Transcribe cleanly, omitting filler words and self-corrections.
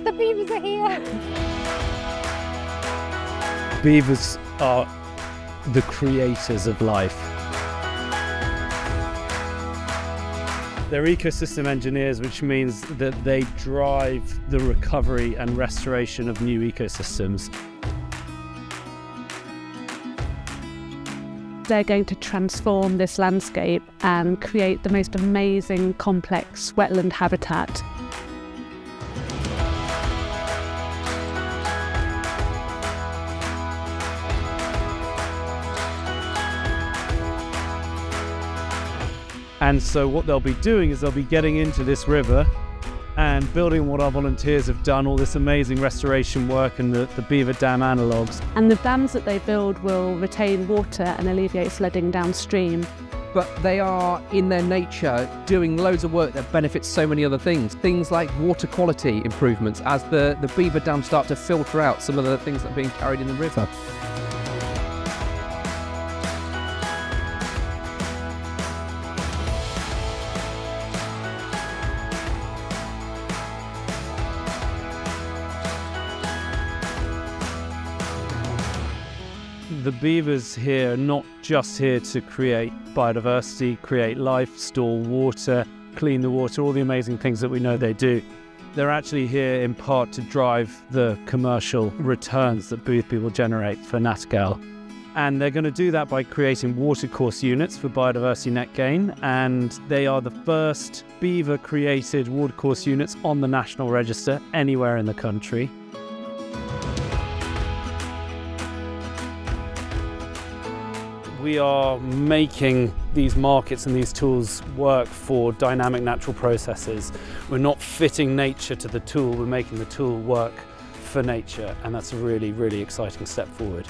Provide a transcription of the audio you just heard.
The beavers are here! Beavers are the creators of life. They're ecosystem engineers, which means that they drive the recovery and restoration of new ecosystems. They're going to transform this landscape and create the most amazing, complex wetland habitat. And so what they'll be doing is they'll be getting into this river and building what our volunteers have done, all this amazing restoration work and the beaver dam analogues. And the dams that they build will retain water and alleviate flooding downstream. But they are, in their nature, doing loads of work that benefits so many other things. Things like water quality improvements as the beaver dams start to filter out some of the things that are being carried in the river. The beavers here are not just here to create biodiversity, create life, store water, clean the water, all the amazing things that we know they do. They're actually here in part to drive the commercial returns that Boothby will generate for Nattergal. And they're going to do that by creating watercourse units for biodiversity net gain, and they are the first beaver-created watercourse units on the National Register anywhere in the country. We are making these markets and these tools work for dynamic natural processes. We're not fitting nature to the tool, we're making the tool work for nature, and that's a really, really exciting step forward.